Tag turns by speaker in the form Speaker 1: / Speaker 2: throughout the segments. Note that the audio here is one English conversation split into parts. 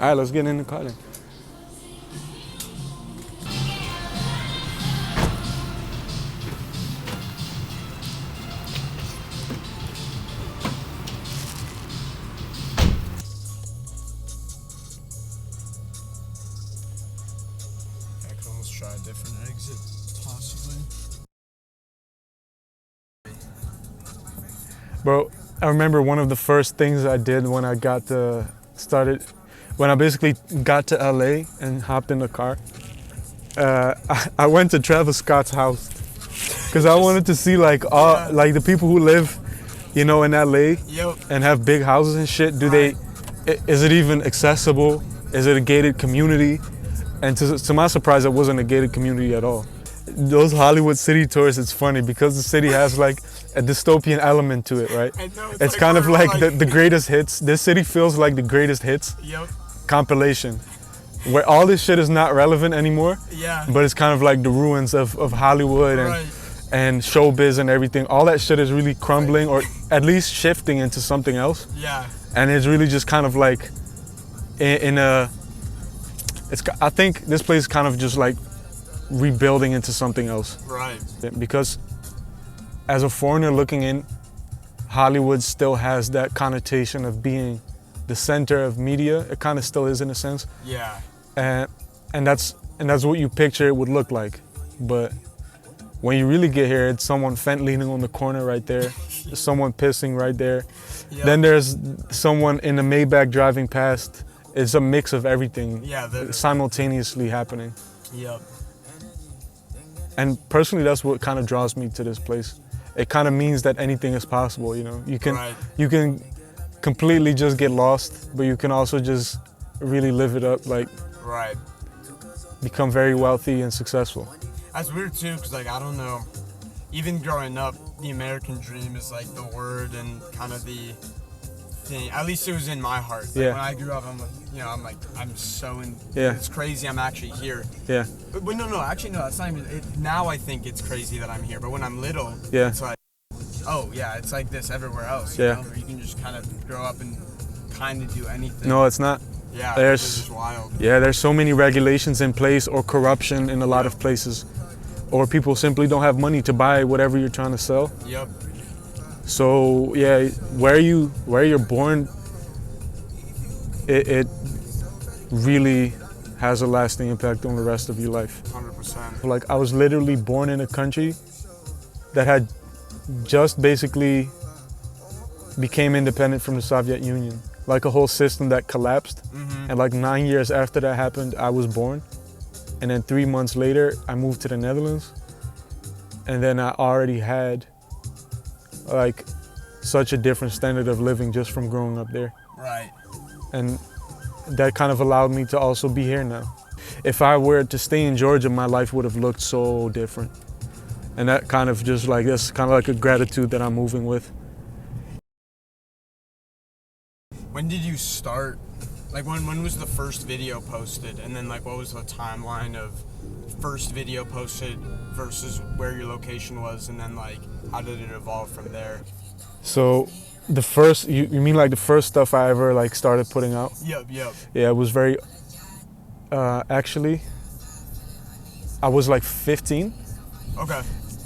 Speaker 1: All right, let's get in the car then.
Speaker 2: I could almost try a different exit, possibly.
Speaker 1: Bro, I remember one of the first things I did when I got when I basically got to LA and hopped in the car. I went to Travis Scott's house because I wanted to see like like the people who live, you know, in LA and have big houses and shit. Is it even accessible? Is it a gated community? And to my surprise, it wasn't a gated community at all. Those Hollywood city tours, it's funny because the city has like a dystopian element to it, right?
Speaker 2: I know,
Speaker 1: it's kind of like the greatest hits. This city feels like the greatest hits compilation, where all this shit is not relevant anymore.
Speaker 2: Yeah.
Speaker 1: But it's kind of like the ruins of Hollywood and showbiz and everything. All that shit is really crumbling or at least shifting into something else.
Speaker 2: Yeah.
Speaker 1: And it's really just kind of like I think this place is kind of just like rebuilding into something else.
Speaker 2: Right.
Speaker 1: Because as a foreigner looking in, Hollywood still has that connotation of being the center of media. It kind of still is in a sense.
Speaker 2: Yeah.
Speaker 1: And that's what you picture it would look like. But when you really get here, it's someone leaning on the corner right there, someone pissing right there. Yep. Then there's someone in a Maybach driving past. It's a mix of everything simultaneously happening.
Speaker 2: Yep.
Speaker 1: And personally, that's what kind of draws me to this place. It kind of means that anything is possible, you know. You can completely just get lost, but you can also just really live it up, like become very wealthy and successful.
Speaker 2: That's weird too, because like I don't know, even growing up, the American dream is like the word and kind of the thing. At least it was in my heart. Like, when I grew up, I'm so in.
Speaker 1: Yeah.
Speaker 2: It's crazy. I'm actually here.
Speaker 1: Yeah.
Speaker 2: But no. Actually, no. That's not even. Now I think it's crazy that I'm here. But when I'm little, it's like, oh yeah, it's like this everywhere else. You know? Where you can just kind of grow up and kind of do anything.
Speaker 1: No, it's not.
Speaker 2: Yeah. It's just wild.
Speaker 1: Yeah, there's so many regulations in place or corruption in a lot of places, or people simply don't have money to buy whatever you're trying to sell.
Speaker 2: Yep.
Speaker 1: So yeah, where you're born, it really has a lasting impact on the rest of your life.
Speaker 2: 100%.
Speaker 1: Like I was literally born in a country that had just basically became independent from the Soviet Union. Like a whole system that collapsed. Mm-hmm. And like 9 years after that happened, I was born. And then 3 months later, I moved to the Netherlands. And then I already had like such a different standard of living just from growing up there.
Speaker 2: Right.
Speaker 1: And that kind of allowed me to also be here now. If I were to stay in Georgia, my life would have looked so different. And that kind of just like, that's kind of like a gratitude that I'm moving with.
Speaker 2: When did you start? Like when was the first video posted? And then like what was the timeline of first video posted versus where your location was, and then like how did it evolve from there?
Speaker 1: So the first, you mean like the first stuff I ever like started putting out?
Speaker 2: Yep.
Speaker 1: Yeah, it was very, actually, I was like 15.
Speaker 2: Okay.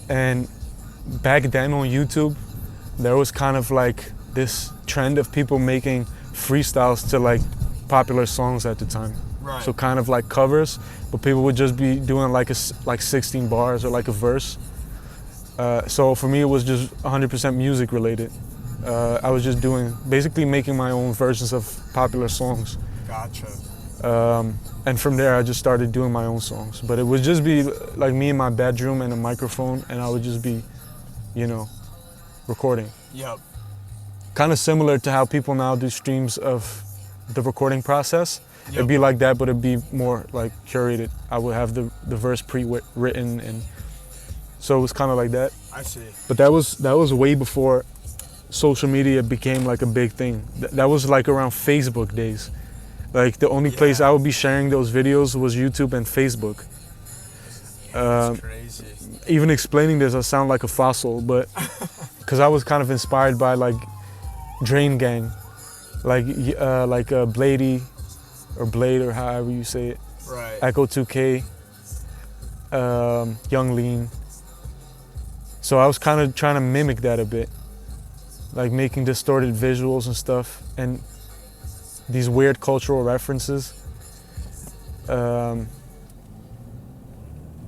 Speaker 1: And back then on YouTube, there was kind of like this trend of people making freestyles to like popular songs at the time.
Speaker 2: Right.
Speaker 1: So kind of like covers, but people would just be doing like 16 bars or like a verse. So for me, it was just 100% music related. I was just basically making my own versions of popular songs.
Speaker 2: Gotcha.
Speaker 1: And from there, I just started doing my own songs. But it would just be like me in my bedroom and a microphone, and I would just be, you know, recording.
Speaker 2: Yep.
Speaker 1: Kind of similar to how people now do streams of the recording process.
Speaker 2: Yep.
Speaker 1: It'd be like that, but it'd be more like curated. I would have the verse pre-written, and so it was kind of like that.
Speaker 2: I see.
Speaker 1: But that was way before social media became like a big thing. That was like around Facebook days. Like the only place I would be sharing those videos was YouTube and Facebook.
Speaker 2: That's crazy.
Speaker 1: Even explaining this, I sound like a fossil, but because I was kind of inspired by like Drain Gang, like Blady, or Blade, or however you say it.
Speaker 2: Right.
Speaker 1: Echo 2K, Young Lean. So I was kind of trying to mimic that a bit, like making distorted visuals and stuff, and these weird cultural references.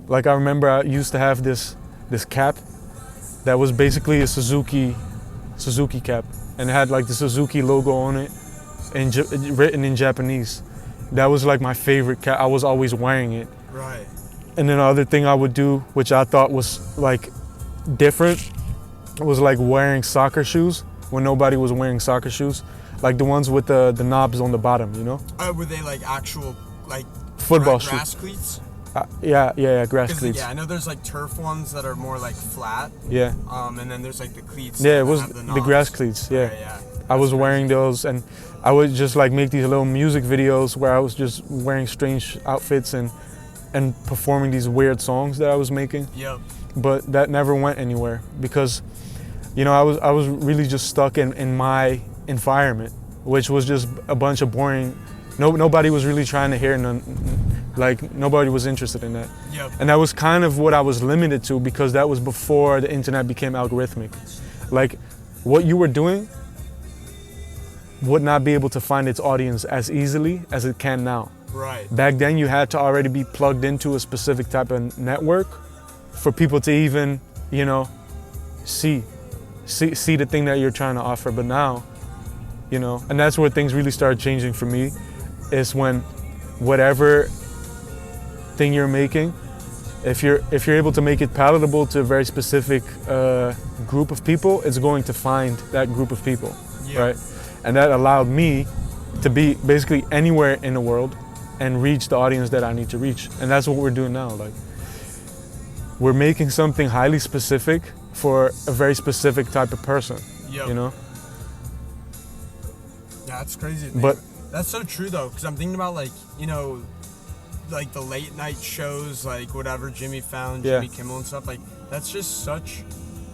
Speaker 1: Like I remember I used to have this cap that was basically a Suzuki cap, and it had like the Suzuki logo on it, and written in Japanese. That was like my favorite cap. I was always wearing it.
Speaker 2: Right.
Speaker 1: And then the other thing I would do, which I thought was like different, was like wearing soccer shoes when nobody was wearing soccer shoes, like the ones with the knobs on the bottom, you know?
Speaker 2: Were they like actual like
Speaker 1: Football
Speaker 2: grass
Speaker 1: shoes.
Speaker 2: cleats?
Speaker 1: Yeah, grass cleats.
Speaker 2: Yeah, I know there's like turf ones that are more like flat.
Speaker 1: Yeah.
Speaker 2: And then there's like the cleats.
Speaker 1: Yeah,
Speaker 2: that
Speaker 1: it was
Speaker 2: have
Speaker 1: the grass cleats. Yeah. I was wearing those, and I would just like make these little music videos where I was just wearing strange outfits and performing these weird songs that I was making.
Speaker 2: Yep.
Speaker 1: But that never went anywhere because, you know, I was really just stuck in my environment, which was just a bunch of boring. Nobody was really trying to hear none. Like nobody was interested in that.
Speaker 2: Yep.
Speaker 1: And that was kind of what I was limited to, because that was before the internet became algorithmic. Like what you were doing would not be able to find its audience as easily as it can now.
Speaker 2: Right.
Speaker 1: Back then you had to already be plugged into a specific type of network for people to even, you know, see the thing that you're trying to offer. But now, you know, and that's where things really started changing for me, is when whatever thing you're making, if you're able to make it palatable to a very specific group of people, it's going to find that group of people, right? And that allowed me to be basically anywhere in the world and reach the audience that I need to reach. And that's what we're doing now. Like, we're making something highly specific for a very specific type of person, you know?
Speaker 2: Yeah, that's crazy.
Speaker 1: But
Speaker 2: that's so true though, because I'm thinking about like, you know, like the late night shows, like whatever, Jimmy Fallon, Jimmy Kimmel and stuff, like that's just such,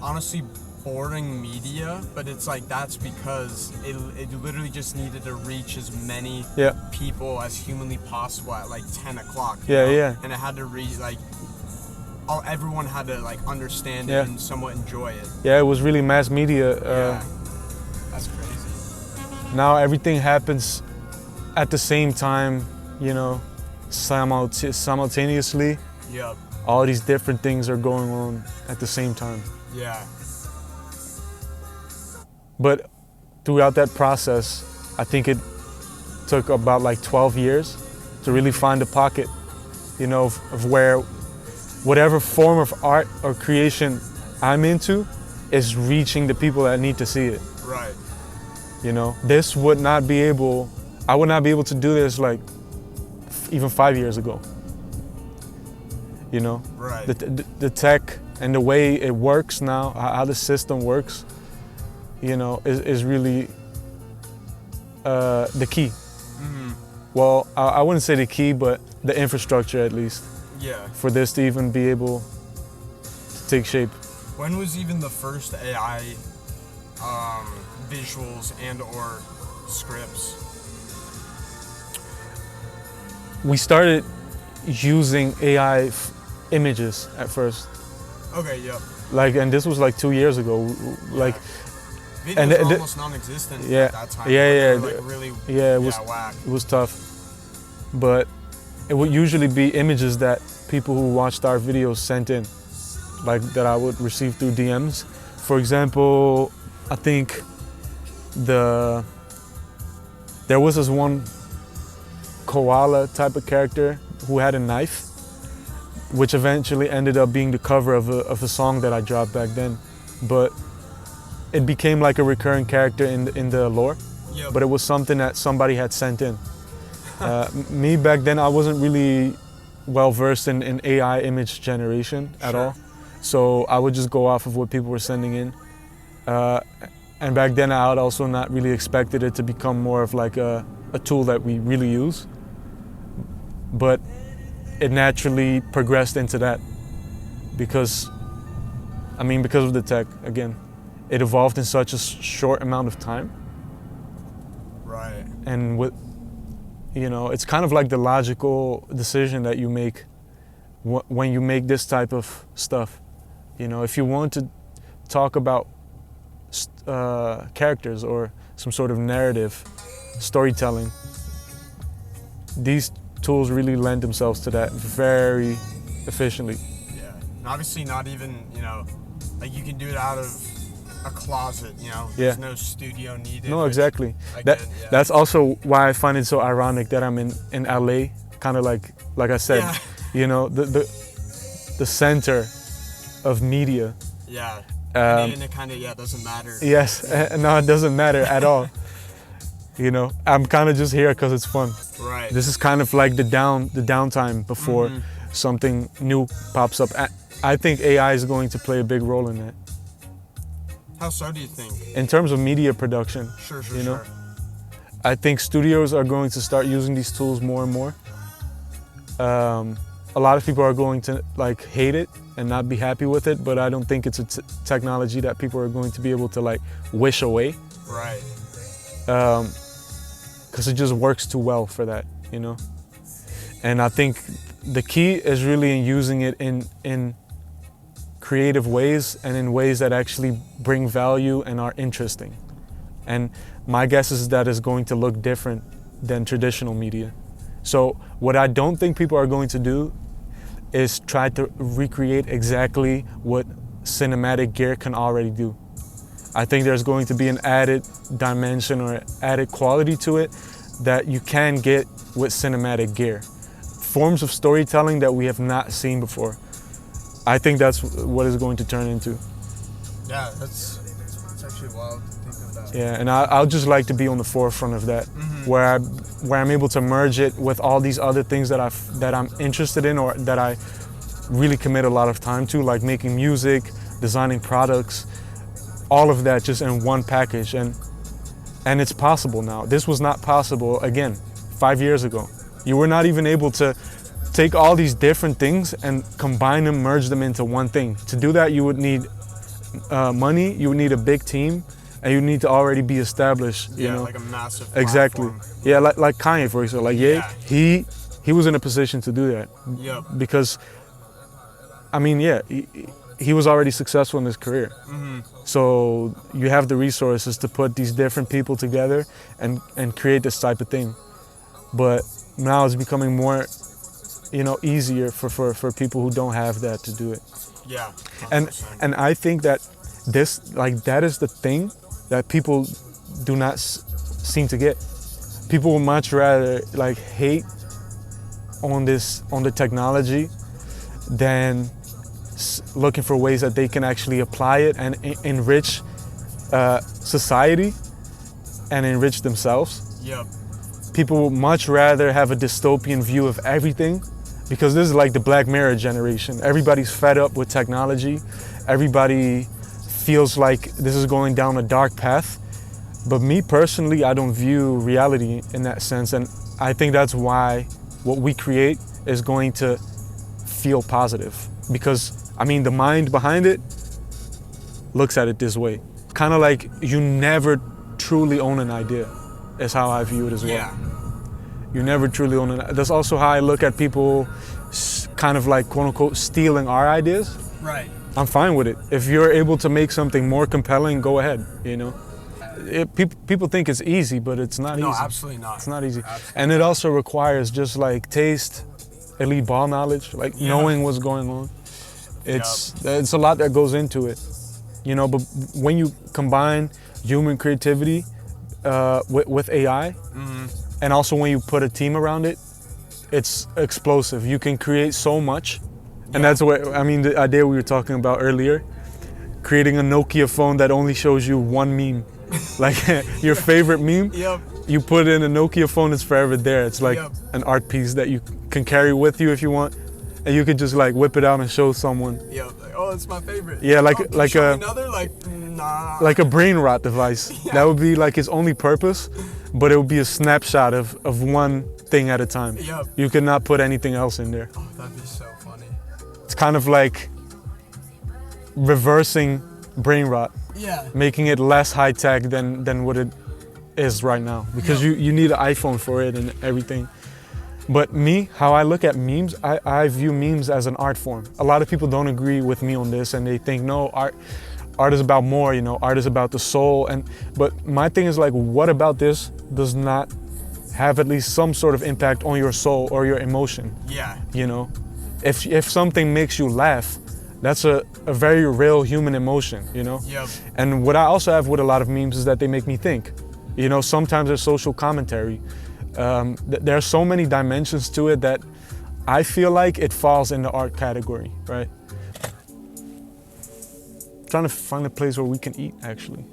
Speaker 2: honestly, boring media, but it's like that's because it literally just needed to reach as many people as humanly possible at like 10 o'clock.
Speaker 1: Yeah.
Speaker 2: And it had to reach like, everyone had to like understand it and somewhat enjoy it.
Speaker 1: Yeah, it was really mass media.
Speaker 2: That's crazy.
Speaker 1: Now everything happens at the same time, you know, simultaneously.
Speaker 2: Yep.
Speaker 1: All these different things are going on at the same time.
Speaker 2: Yeah.
Speaker 1: But throughout that process, I think it took about like 12 years to really find a pocket, you know, of where whatever form of art or creation I'm into is reaching the people that need to see it.
Speaker 2: Right.
Speaker 1: You know, I would not be able to do this like even 5 years ago. You know,
Speaker 2: right.
Speaker 1: The tech and the way it works now, how the system works, you know, is really the key.
Speaker 2: Mm-hmm.
Speaker 1: Well, I wouldn't say the key, but the infrastructure at least.
Speaker 2: Yeah.
Speaker 1: For this to even be able to take shape.
Speaker 2: When was even the first AI visuals and or scripts?
Speaker 1: We started using AI images at first.
Speaker 2: Okay, yep.
Speaker 1: Like, and this was like 2 years ago. Like,
Speaker 2: videos were almost non-existent at that time. Like really,
Speaker 1: it was
Speaker 2: whack.
Speaker 1: It was tough. But it would usually be images that people who watched our videos sent in, like that I would receive through DMs. For example, I think there was this one koala type of character who had a knife, which eventually ended up being the cover of a song that I dropped back then. But it became like a recurring character in the lore.
Speaker 2: Yep.
Speaker 1: But it was something that somebody had sent in. Me back then, I wasn't really well versed in AI image generation at all. So I would just go off of what people were sending in. And back then I had also not really expected it to become more of like a tool that we really use. But it naturally progressed into that because of the tech, again. It evolved in such a short amount of time.
Speaker 2: Right.
Speaker 1: And You know, it's kind of like the logical decision that you make when you make this type of stuff. You know, if you want to talk about characters or some sort of narrative, storytelling, these tools really lend themselves to that very efficiently.
Speaker 2: Yeah, and obviously not even, you know, like you can do it out of a closet, you know,
Speaker 1: Yeah.
Speaker 2: there's no studio needed.
Speaker 1: No,
Speaker 2: which,
Speaker 1: exactly.
Speaker 2: again, yeah.
Speaker 1: That's also why I find it so ironic that I'm in LA, kind of like I said,
Speaker 2: Yeah.
Speaker 1: you know, the center of media.
Speaker 2: Yeah, and it kind of, doesn't matter.
Speaker 1: Yes, no, it doesn't matter at all. You know, I'm kind of just here because it's fun.
Speaker 2: Right.
Speaker 1: This is kind of like the downtime before something new pops up. I think AI is going to play a big role in that.
Speaker 2: How so do you think?
Speaker 1: In terms of media production,
Speaker 2: Sure,
Speaker 1: you know, I think studios are going to start using these tools more and more. A lot of people are going to like hate it and not be happy with it, but I don't think it's a technology that people are going to be able to like wish away.
Speaker 2: Right.
Speaker 1: Because it just works too well for that, you know. And I think the key is really in using it in creative ways and in ways that actually bring value and are interesting. And my guess is that it's going to look different than traditional media. So what I don't think people are going to do is try to recreate exactly what cinematic gear can already do. I think there's going to be an added dimension or added quality to it that you can get with cinematic gear. Forms of storytelling that we have not seen before. I think that's what it's going to turn into.
Speaker 2: Yeah, that's actually wild to think of that.
Speaker 1: Yeah, and I'll just like to be on the forefront of that, where I'm able to merge it with all these other things that I'm interested in or that I really commit a lot of time to, like making music, designing products, all of that just in one package. And it's possible now. This was not possible, again, 5 years ago. You were not even able to take all these different things and combine them, merge them into one thing. To do that, you would need money, you would need a big team, and you need to already be established, you know?
Speaker 2: Like a massive
Speaker 1: Exactly.
Speaker 2: platform.
Speaker 1: Yeah, like Kanye, for example. Like,
Speaker 2: Yeah.
Speaker 1: he was in a position to do that.
Speaker 2: Yep.
Speaker 1: Because, I mean, he was already successful in his career. So you have the resources to put these different people together and create this type of thing. But now it's becoming more, you know, easier for people who don't have that to do it.
Speaker 2: Yeah. 100%.
Speaker 1: And I think that that is the thing that people do not seem to get. People would much rather like hate on the technology than looking for ways that they can actually apply it and enrich society and enrich themselves.
Speaker 2: Yep.
Speaker 1: People would much rather have a dystopian view of everything, because this is like the Black Mirror generation. Everybody's fed up with technology. Everybody feels like this is going down a dark path. But me personally, I don't view reality in that sense. And I think that's why what we create is going to feel positive. Because, I mean, the mind behind it looks at it this way. Kind of like you never truly own an idea, is how I view it as well.
Speaker 2: Yeah.
Speaker 1: You never truly own it. That's also how I look at people kind of like, quote unquote, stealing our ideas.
Speaker 2: Right.
Speaker 1: I'm fine with it. If you're able to make something more compelling, go ahead, you know. People think it's easy, but it's not easy.
Speaker 2: No, absolutely not.
Speaker 1: It's not easy.
Speaker 2: Absolutely.
Speaker 1: And it also requires just like taste, elite ball knowledge, like knowing what's going on. It's a lot that goes into it, you know, but when you combine human creativity with AI, and also when you put a team around it, it's explosive. You can create so much. And that's what, I mean, the idea we were talking about earlier, creating a Nokia phone that only shows you one meme. Like your favorite meme, you put it in a Nokia phone, it's forever there. It's like an art piece that you can carry with you if you want. And you could just like whip it out and show someone.
Speaker 2: Like, oh, it's my favorite.
Speaker 1: Yeah, like
Speaker 2: another, nah.
Speaker 1: Like a brain rot device. That would be like its only purpose, but it would be a snapshot of one thing at a time. You could not put anything else in there.
Speaker 2: Oh, that'd be so funny.
Speaker 1: It's kind of like reversing brain rot.
Speaker 2: Yeah.
Speaker 1: Making it less high tech than what it is right now, because you need an iPhone for it and everything. But me, how I look at memes, I view memes as an art form. A lot of people don't agree with me on this, and they think, no, art is about more, you know, art is about the soul. But my thing is like, what about this does not have at least some sort of impact on your soul or your emotion?
Speaker 2: Yeah.
Speaker 1: You know, if something makes you laugh, that's a very real human emotion, you know?
Speaker 2: Yep.
Speaker 1: And what I also have with a lot of memes is that they make me think. You know, sometimes there's social commentary. There are so many dimensions to it that I feel like it falls in the art category, right? Trying to find a place where we can eat, actually.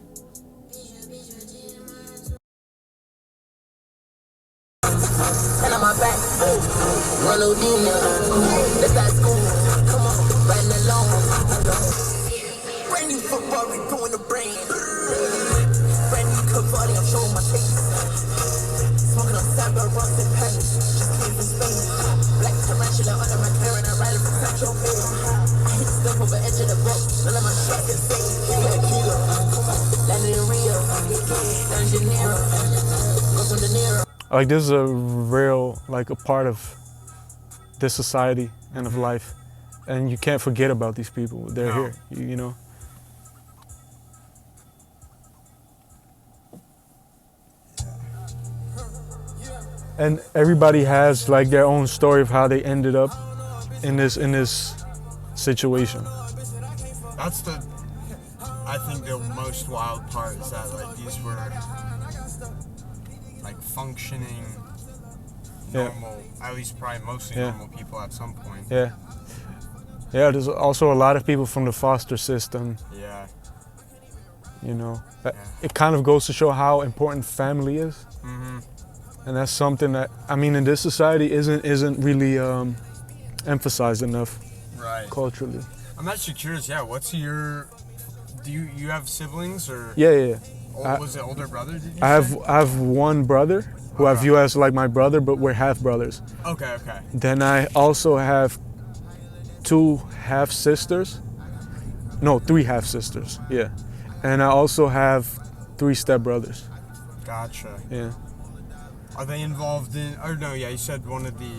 Speaker 3: And on my back, Ronaldinho, let's start school, come on, riding along. Brand new football, we doing the brain. Brand new Cavalli, I'm showing my face. Smoking on cyber, rocks and pants, just came from Spain. Black tarantula under my hair and I ride it from Sancho Bay. I hit stuff over edge of the boat, none of my shots can say. Yeah, kilo, landed in Rio, down Janeiro, go from De Niro.
Speaker 1: Like, this is a real, like, a part of this society and of life. And you can't forget about these people. They're here, you know? And everybody has, like, their own story of how they ended up in this situation.
Speaker 2: That's I think the most wild part is that, like, these were like functioning, normal, at least probably mostly normal people at some point.
Speaker 1: Yeah. Yeah, there's also a lot of people from the foster system.
Speaker 2: Yeah.
Speaker 1: You know, it kind of goes to show how important family is.
Speaker 2: Mm-hmm.
Speaker 1: And that's something that, I mean, in this society isn't really emphasized enough.
Speaker 2: Right.
Speaker 1: Culturally.
Speaker 2: I'm actually curious, what's your, do you have siblings or?
Speaker 1: Yeah.
Speaker 2: Was it older brother, did you say?
Speaker 1: I have one brother who I view as like my brother, but we're half brothers.
Speaker 2: Okay.
Speaker 1: Then I also have 2 half sisters. No, 3 half sisters, yeah. And I also have 3 stepbrothers.
Speaker 2: Gotcha.
Speaker 1: Yeah.
Speaker 2: Are they involved in, or no, you said one of the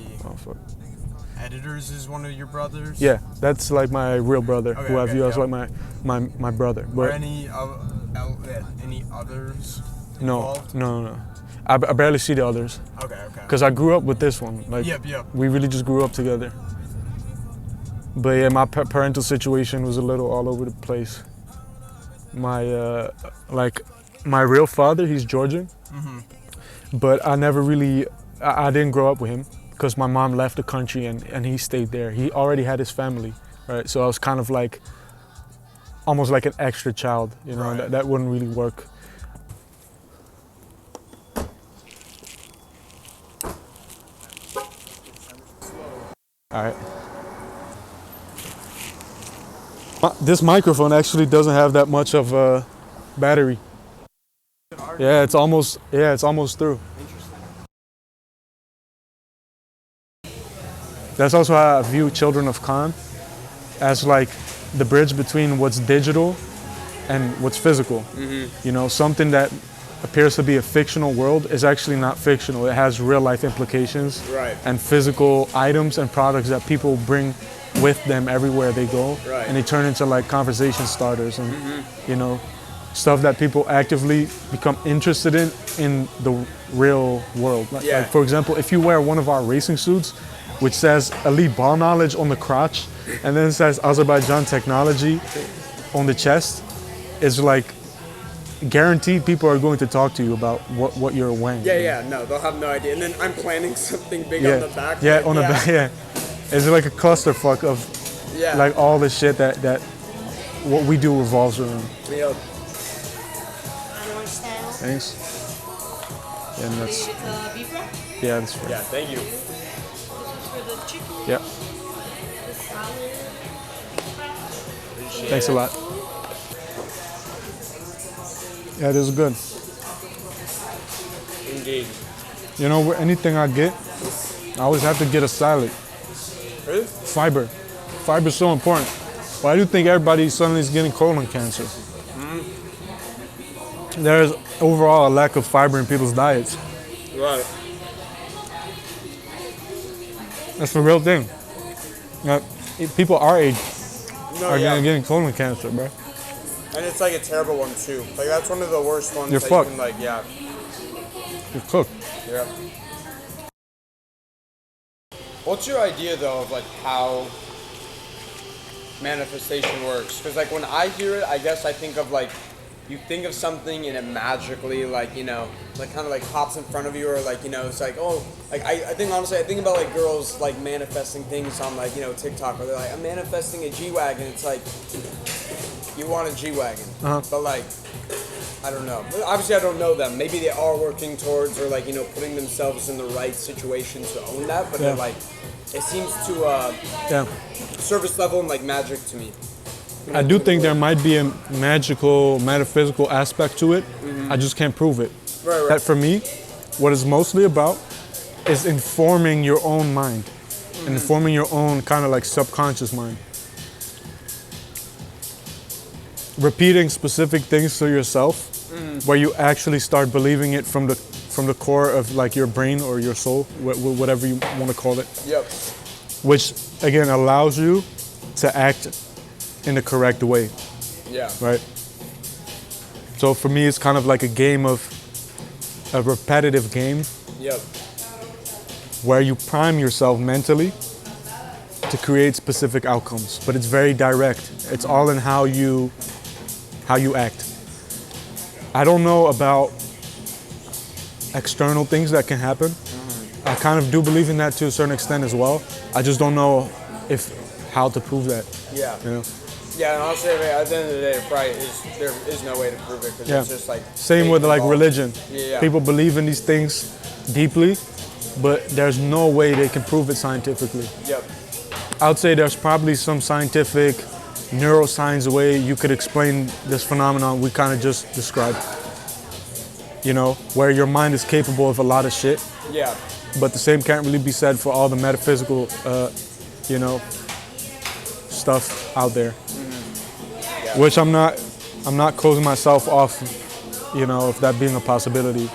Speaker 2: editors is one of your brothers?
Speaker 1: Yeah, that's like my real brother, who I view as like my brother. But
Speaker 2: are any others involved?
Speaker 1: No. I barely see the others.
Speaker 2: Okay.
Speaker 1: Because I grew up with this one. Like,
Speaker 2: Yep.
Speaker 1: we really just grew up together. But yeah, my parental situation was a little all over the place. My real father, he's Georgian.
Speaker 2: Mm-hmm.
Speaker 1: But I never really, I didn't grow up with him because my mom left the country and he stayed there. He already had his family, right? So I was kind of like, almost like an extra child, you know,
Speaker 2: right.
Speaker 1: that wouldn't really work. All right. This microphone actually doesn't have that much of a battery. Yeah, it's almost through. That's also how I view Children of Khan, as like the bridge between what's digital and what's physical.
Speaker 2: Mm-hmm.
Speaker 1: You know, something that appears to be a fictional world is actually not fictional. It has real life implications and physical items and products that people bring with them everywhere they go.
Speaker 2: Right.
Speaker 1: And they turn into like conversation starters and, you know, stuff that people actively become interested in the real world. Like, for example, if you wear one of our racing suits, which says Elite Ball Knowledge on the crotch, and then it says Azerbaijan Technology on the chest, it's like guaranteed people are going to talk to you about what you're wearing.
Speaker 2: Yeah, no, they'll have no idea. And then I'm planning something big on the back.
Speaker 1: Yeah, on the back, yeah. It's like a clusterfuck of like all the shit that what we do revolves around.
Speaker 2: Yep.
Speaker 1: Thanks. And that's
Speaker 4: beef wrap?
Speaker 1: yeah, that's right.
Speaker 2: Yeah, thank you.
Speaker 4: This one's for the chicken.
Speaker 1: Yeah.
Speaker 4: The salad.
Speaker 1: Thanks a lot. Yeah, this is good.
Speaker 2: Indeed.
Speaker 1: You know, anything I get, I always have to get a salad.
Speaker 2: Really?
Speaker 1: Fiber. Fiber is so important. Why do you think everybody suddenly is getting colon cancer? there's overall a lack of fiber in people's diets.
Speaker 2: Right.
Speaker 1: That's the real thing. Like, people our age
Speaker 2: No,
Speaker 1: are
Speaker 2: yeah.
Speaker 1: getting colon cancer, bro.
Speaker 2: And it's like a terrible one too. Like that's one of the worst ones.
Speaker 1: You're
Speaker 2: that
Speaker 1: fucked.
Speaker 2: You can, like, yeah.
Speaker 1: You're cooked.
Speaker 2: Yeah. What's your idea though of like how manifestation works? Because like when I hear it, I guess I think of like you think of something and it magically like like kind of like pops in front of you, or like it's like like I think honestly I think about like girls like manifesting things on like TikTok where they're like I'm manifesting a G-Wagon. It's like you want a G-Wagon, but like I don't know. Obviously, I don't know them. Maybe they are working towards, or like putting themselves in the right situation to own that. But they're like, it seems to surface level and like magic to me.
Speaker 1: I do think there might be a magical, metaphysical aspect to it. I just can't prove it.
Speaker 2: Right.
Speaker 1: That for me, what it's mostly about is informing your own mind, and informing your own kind of like subconscious mind. Repeating specific things to yourself, where you actually start believing it from the core of like your brain or your soul, whatever you want to call it.
Speaker 2: Yep.
Speaker 1: Which again allows you to act in the correct way.
Speaker 2: Yeah.
Speaker 1: Right. So for me, it's kind of like a repetitive game.
Speaker 2: Yep.
Speaker 1: Where you prime yourself mentally to create specific outcomes, but it's very direct. It's all in how you act. I don't know about external things that can happen. I kind of do believe in that to a certain extent as well. I just don't know how to prove that.
Speaker 2: Yeah.
Speaker 1: You know?
Speaker 2: Yeah, and honestly, at the end of the day, there is no way to prove it because it's just like
Speaker 1: same with like religion.
Speaker 2: Yeah.
Speaker 1: People believe in these things deeply, but there's no way they can prove it scientifically.
Speaker 2: Yep.
Speaker 1: I would say there's probably some scientific neuroscience way you could explain this phenomenon we kind of just described. Where your mind is capable of a lot of shit.
Speaker 2: Yeah.
Speaker 1: But the same can't really be said for all the metaphysical, stuff out there.
Speaker 2: Yeah.
Speaker 1: Which I'm not closing myself off, of that being a possibility.